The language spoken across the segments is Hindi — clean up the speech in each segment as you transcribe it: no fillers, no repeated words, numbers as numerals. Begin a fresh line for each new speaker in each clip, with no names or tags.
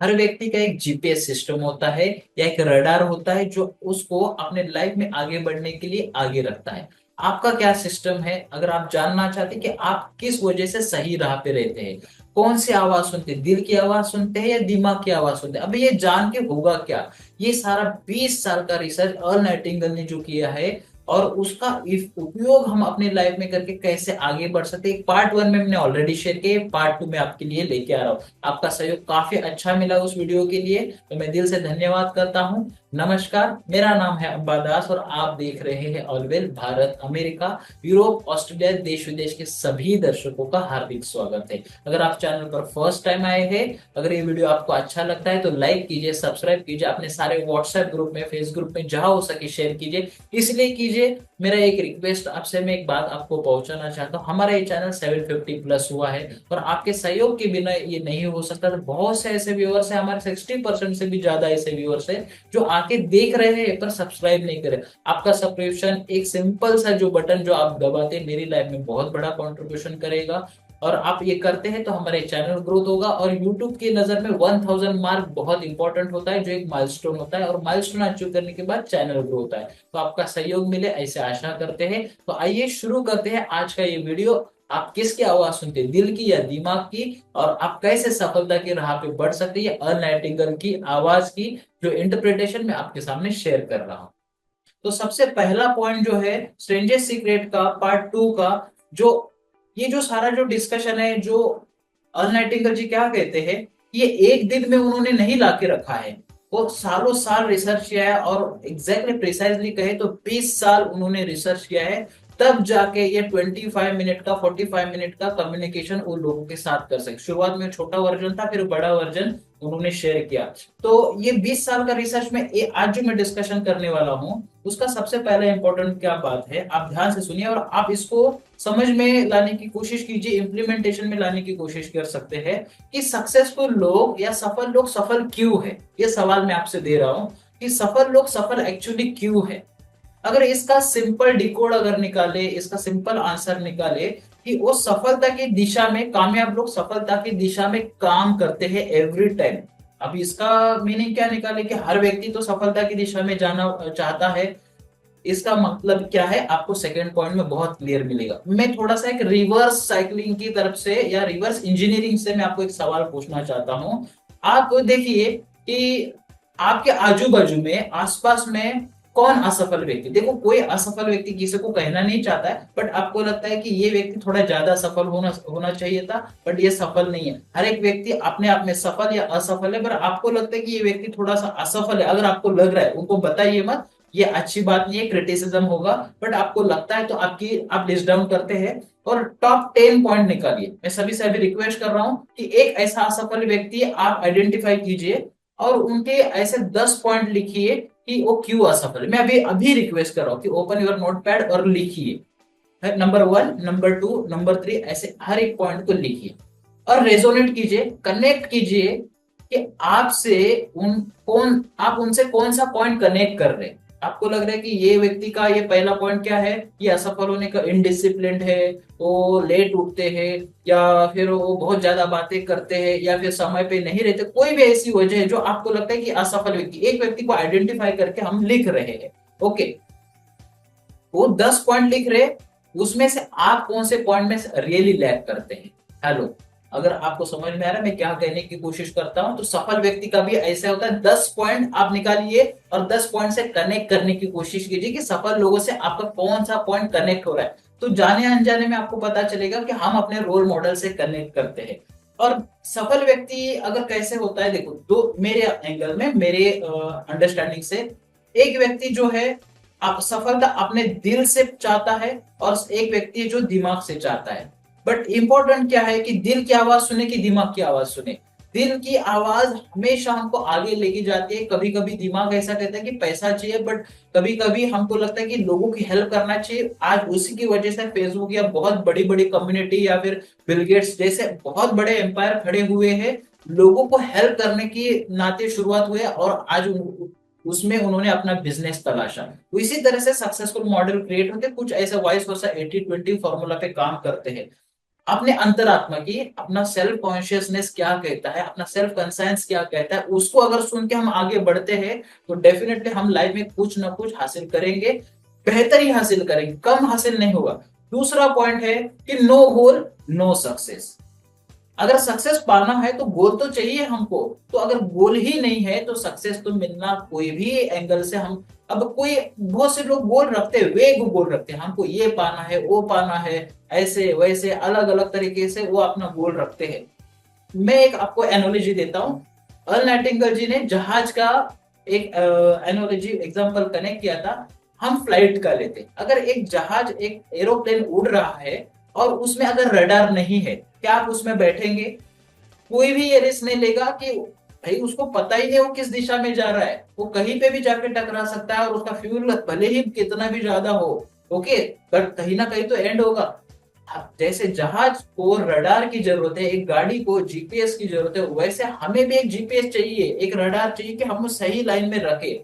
हर व्यक्ति का एक जीपीएस सिस्टम होता है या एक रडार होता है जो उसको अपने लाइफ में आगे बढ़ने के लिए आगे रखता है। आपका क्या सिस्टम है? अगर आप जानना चाहते हैं कि आप किस वजह से सही राह पे रहते हैं, कौन सी आवाज सुनते हैं, दिल की आवाज सुनते हैं या दिमाग की आवाज सुनते हैं, अभी ये जान के होगा क्या? ये सारा 20 साल का रिसर्च अर्ल नाइटिंगेल ने जो किया है और उसका उपयोग हम अपने लाइफ में करके कैसे आगे बढ़ सकते हैं, पार्ट 1 में मैंने ऑलरेडी शेयर किया, पार्ट 2 में आपके लिए लेके आ रहा हूँ। आपका सहयोग काफी अच्छा मिला उस वीडियो के लिए, तो मैं दिल से धन्यवाद करता हूँ। नमस्कार, मेरा नाम है अंबादास और आप देख रहे हैं ऑलवेल भारत, अमेरिका, यूरोप, ऑस्ट्रेलिया, देश विदेश के सभी दर्शकों का हार्दिक स्वागत है। अगर आप चैनल पर फर्स्ट टाइम आए हैं, अगर ये वीडियो आपको अच्छा लगता है तो लाइक कीजिए, सब्सक्राइब कीजिए, अपने सारे व्हाट्सएप ग्रुप में, फेस ग्रुप में जहां हो सके शेयर कीजिए। इसलिए कीजिए, मेरा एक रिक्वेस्ट आपसे, मैं एक बात आपको पहुंचाना चाहता हूँ, हमारा ये चैनल 750 प्लस हुआ है और आपके सहयोग के बिना ये नहीं हो सकता। तो बहुत से ऐसे व्यूअर्स हैं, हमारे 60% से भी ज्यादा ऐसे व्यूअर्स हैं जो आके देख रहे हैं पर सब्सक्राइब नहीं करे। आपका सब्सक्रिप्शन, एक सिंपल सा जो बटन जो आप दबाते हैं, मेरी लाइफ में बहुत बड़ा कंट्रीब्यूशन करेगा। और आप ये करते हैं तो हमारे चैनल ग्रोथ होगा और यूट्यूब की नजर में 1000 मार्क बहुत इंपॉर्टेंट होता है, जो एक माइलस्टोन होता है, और माइलस्टोन अचीव करने के बाद चैनल ग्रो होता है। तो आपका सहयोग मिले ऐसे आशा करते हैं। तो आइए शुरू करते हैं आज का ये वीडियो। आप किसकी आवाज सुनते हैं, दिल की या दिमाग की, और आप कैसे सफलता की राह पे बढ़ सकते हैं, अर्ल नाइटिंगेल की आवाज की जो इंटरप्रिटेशन में आपके सामने शेयर कर रहा हूं। तो सबसे पहला पॉइंट जो है स्ट्रेंजर्स सीक्रेट का पार्ट 2 का, जो ये जो सारा जो डिस्कशन है, जो अर्ल नाइटिंगेल जी क्या कहते हैं, ये एक दिन में उन्होंने नहीं लाके रखा है, वो सालों साल रिसर्च किया है, और एग्जैक्टली प्रिसाइजली कहे तो 20 साल उन्होंने रिसर्च किया है, तब जाके ये 25 मिनट का 45 मिनट का कम्युनिकेशन उन लोगों के साथ कर सके। शुरुआत में छोटा वर्जन था, फिर बड़ा वर्जन उन्होंने शेयर किया। तो ये 20 साल का रिसर्च में आज जो मैं डिस्कशन करने वाला हूँ, उसका सबसे पहले इंपॉर्टेंट क्या बात है, आप ध्यान से सुनिए और आप इसको समझ में लाने की कोशिश कीजिए, इंप्लीमेंटेशन में लाने की कोशिश कर सकते हैं कि सक्सेसफुल लोग या सफल लोग सफल क्यों है। ये सवाल मैं आपसे दे रहा हूँ कि सफल लोग सफल एक्चुअली क्यों है। अगर इसका सिंपल डिकोड अगर निकाले, इसका सिंपल आंसर निकाले कि वो सफलता की दिशा में, कामयाब लोग सफलता की दिशा में काम करते हैं एवरी टाइम। अब इसका मीनिंग क्या निकाले कि हर व्यक्ति तो सफलता की दिशा में जाना चाहता है, इसका मतलब क्या है आपको सेकंड पॉइंट में बहुत क्लियर मिलेगा। मैं थोड़ा सा एक रिवर्स साइकिलिंग की तरफ से या रिवर्स इंजीनियरिंग से मैं आपको एक सवाल पूछना चाहता हूं। आप देखिए कि आपके आजू बाजू में, आसपास में कौन असफल व्यक्ति, देखो कोई असफल व्यक्ति किसी को कहना नहीं चाहता है, बट आपको लगता है कि ये व्यक्ति थोड़ा ज्यादा सफल होना होना चाहिए था, बट ये सफल नहीं है। हर एक व्यक्ति अपने आप में सफल या असफल है, पर आपको लगता है कि ये व्यक्ति थोड़ा सा असफल है। अगर आपको लग रहा है, उनको बताइए मत, ये अच्छी बात नहीं है, क्रिटिसिज्म होगा, बट आपको लगता है तो आप लिस्ट डाउन करते हैं और टॉप 10 पॉइंट निकालिए। मैं सभी से अभी रिक्वेस्ट कर रहा हूं कि एक ऐसा असफल व्यक्ति आप आइडेंटिफाई कीजिए और उनके ऐसे 10 पॉइंट लिखिए कि वो क्यों असफल है। मैं अभी अभी रिक्वेस्ट कर रहा हूँ कि ओपन योर नोटपैड और लिखिए, नंबर 1, नंबर 2, नंबर 3, ऐसे हर एक पॉइंट को लिखिए और रेजोनेट कीजिए, कनेक्ट कीजिए कि आपसे उन कौन आप उनसे कौन सा पॉइंट कनेक्ट कर रहे हैं। आपको लग रहा है कि ये व्यक्ति का ये पहला पॉइंट क्या है, ये असफल होने का, इनडिसिप्लिन्ड है, वो लेट उठते हैं, या फिर वो बहुत ज्यादा बातें करते हैं, या फिर समय पे नहीं रहते, कोई भी ऐसी वजह है जो आपको लगता है कि असफल व्यक्ति, एक व्यक्ति को आइडेंटिफाई करके हम लिख रहे हैं। ओके, वो 10 पॉइंट लिख रहे, उसमें से आप कौन से पॉइंट में रियली लैक करते हैं। हेलो, अगर आपको समझ में आ रहा है मैं क्या कहने की कोशिश करता हूं, तो सफल व्यक्ति का भी ऐसा होता है। 10 पॉइंट आप निकालिए और 10 पॉइंट से कनेक्ट करने की कोशिश कीजिए कि सफल लोगों से आपका कौन सा पॉइंट कनेक्ट हो रहा है। तो जाने अनजाने में आपको पता चलेगा कि हम अपने रोल मॉडल से कनेक्ट करते हैं। और सफल व्यक्ति अगर कैसे होता है, देखो दो मेरे एंगल में, मेरे अंडरस्टैंडिंग से, एक व्यक्ति जो है आप सफलता अपने दिल से चाहता है और एक व्यक्ति है जो दिमाग से चाहता है। बट इंपॉर्टेंट क्या है कि दिल की आवाज सुने कि दिमाग की आवाज सुने। दिल की आवाज हमेशा हमको आगे लेके जाती है। कभी कभी दिमाग ऐसा कहता है कि पैसा चाहिए, बट कभी कभी हमको लगता है कि लोगों की हेल्प करना चाहिए। आज उसी की वजह से फेसबुक या बहुत बड़ी बड़ी कम्युनिटी या फिर बिल गेट्स जैसे बहुत बड़े एम्पायर खड़े हुए हैं, लोगों को हेल्प करने की नाते शुरुआत हुई है, और आज उसमें उन्होंने अपना बिजनेस तलाशा। तो इसी तरह से सक्सेसफुल मॉडल क्रिएट होते, कुछ ऐसे वाइस वर्सा 80-20 फॉर्मूला पे काम करते हैं। अपने अंतरात्मा की, अपना सेल्फ कॉन्शियसनेस क्या कहता है, अपना सेल्फ कंसाइंस क्या कहता है, उसको अगर सुन के हम आगे बढ़ते हैं तो डेफिनेटली हम लाइफ में कुछ ना कुछ हासिल करेंगे, बेहतर ही हासिल करेंगे, कम हासिल नहीं होगा। दूसरा पॉइंट है कि नो गोल नो सक्सेस। अगर सक्सेस पाना है तो गोल तो चाहिए हमको, तो अगर गोल ही नहीं है तो सक्सेस तो मिलना कोई भी एंगल से हम, अब कोई बहुत से लोग गोल रखते हैं, वेग गोल रखते हैं, हमको ये पाना है वो पाना है, ऐसे वैसे अलग अलग तरीके से वो अपना गोल रखते हैं। मैं एक आपको एनोलॉजी देता हूँ। अर्ल नाइटिंगेल जी ने जहाज का एक एनोलॉजी एग्जांपल कनेक्ट किया था। हम फ्लाइट का लेते, अगर एक जहाज एक एरोप्लेन उड़ रहा है और उसमें अगर रडार नहीं है, क्या आप उसमें बैठेंगे? कोई भी ये रिस्क नहीं लेगा कि भाई उसको पता ही नहीं वो किस दिशा में जा रहा है, वो कहीं पे भी जाके टकरा सकता है और उसका फ्यूल भले ही कितना भी ज्यादा हो, ओके, बट कहीं ना कहीं तो एंड होगा। जैसे जहाज को रडार की जरूरत है, एक गाड़ी को जीपीएस की जरूरत है, वैसे हमें भी एक जीपीएस चाहिए, एक रडार चाहिए कि हम सही लाइन में रखे।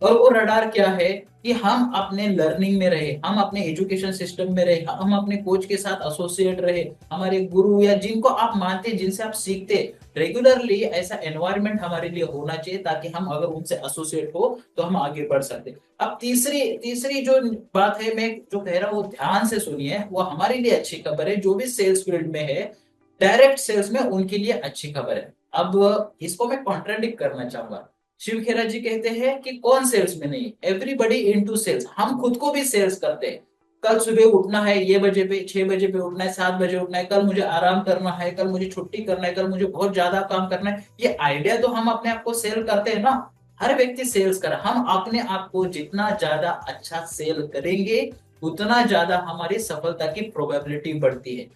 और वो रडार क्या है कि हम अपने लर्निंग में रहे, हम अपने एजुकेशन सिस्टम में रहे, हम अपने कोच के साथ एसोसिएट रहे, हमारे गुरु या जिनको आप मानते, जिनसे आप सीखते रेगुलरली, ऐसा एनवायरनमेंट हमारे लिए होना चाहिए ताकि हम अगर उनसे एसोसिएट हो तो हम आगे बढ़ सकते। अब तीसरी तीसरी जो बात है, मैं जो कह रहा हूँ वो ध्यान से सुनिए, वो हमारे लिए अच्छी खबर है, जो भी सेल्स फील्ड में है, डायरेक्ट सेल्स में उनके लिए अच्छी खबर है। अब इसको मैं कॉन्ट्राडिक्ट करना चाहूंगा। शिव खेरा जी कहते हैं कि कौन सेल्स में नहीं, एवरीबडी इनटू सेल्स, हम खुद को भी सेल्स करते हैं। कल सुबह उठना है, ये बजे पे 6 बजे पे उठना है, 7 बजे उठना है, कल मुझे आराम करना है, कल मुझे छुट्टी करना है, कल मुझे बहुत ज्यादा काम करना है, ये आइडिया तो हम अपने आप को सेल करते हैं ना। हर व्यक्ति सेल्स कर, हम अपने आप को जितना ज्यादा अच्छा सेल करेंगे उतना ज्यादा हमारी सफलता की प्रोबेबिलिटी बढ़ती है।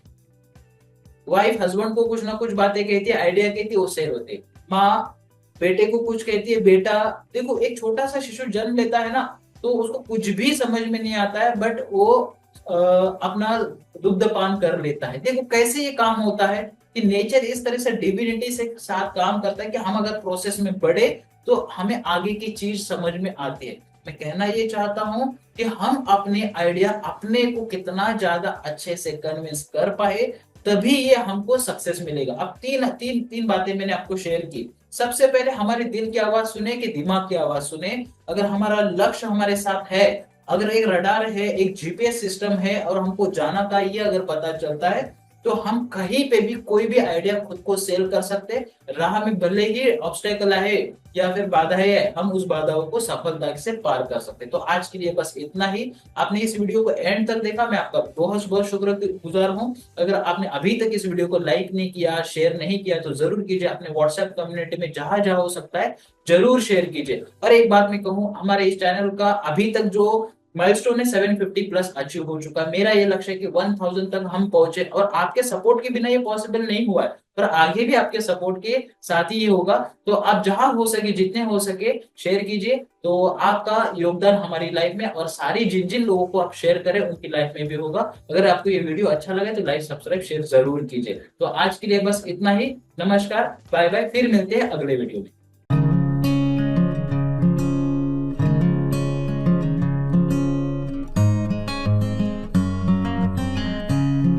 वाइफ हस्बैंड को कुछ ना कुछ बातें कहती है, आइडिया कहती है, वो सेल होती है। माँ बेटे को कुछ कहती है, बेटा, देखो एक छोटा सा शिशु जन्म लेता है ना, तो उसको कुछ भी समझ में नहीं आता है, बट वो अपना दुग्ध पान कर लेता है। देखो कैसे ये काम होता है कि नेचर इस तरह से डिविनिटी से साथ काम करता है कि हम अगर प्रोसेस में बढ़े तो हमें आगे की चीज समझ में आती है। मैं कहना ये चाहता हूं कि हम अपने आइडिया अपने को कितना ज्यादा अच्छे से कन्विंस कर पाए, तभी ये हमको सक्सेस मिलेगा। अब तीन तीन तीन बातें मैंने आपको शेयर की। सबसे पहले हमारे दिल की आवाज सुने कि दिमाग की आवाज सुने। अगर हमारा लक्ष्य हमारे साथ है, अगर एक रडार है, एक जीपीएस सिस्टम है और हमको जाना का ये अगर पता चलता है, तो हम कहीं पे भी कोई भी आइडिया खुद को सेल कर सकते। राह में भले ही ऑब्स्टेकल आए या फिर बाधाएं है, हम उस बाधाओं को सफलता से पार कर सकते। तो आज के लिए बस इतना ही। आपने इस वीडियो को एंड तक देखा, मैं आपका बहुत बहुत शुक्रगुजार हूँ। अगर आपने अभी तक इस वीडियो को लाइक नहीं किया, शेयर नहीं किया, तो जरूर कीजिए। अपने व्हाट्सएप कम्युनिटी में जहां जहां हो सकता है जरूर शेयर कीजिए। और एक बात मैं कहूँ, हमारे इस चैनल का अभी तक जो माइलस्टोन है 750 प्लस अचीव हो चुका है। मेरा ये लक्ष्य है कि 1000 तक हम पहुंचे, और आपके सपोर्ट के बिना ये पॉसिबल नहीं हुआ है, पर आगे भी आपके सपोर्ट के साथ ही ये होगा। तो आप जहां हो सके, जितने हो सके शेयर कीजिए, तो आपका योगदान हमारी लाइफ में, और सारी जिन जिन लोगों को आप शेयर करें उनकी लाइफ में भी होगा। अगर आपको ये वीडियो अच्छा लगे तो लाइक सब्सक्राइब शेयर जरूर कीजिए। तो आज के लिए बस इतना ही। नमस्कार, बाय बाय, फिर मिलते हैं अगले वीडियो में।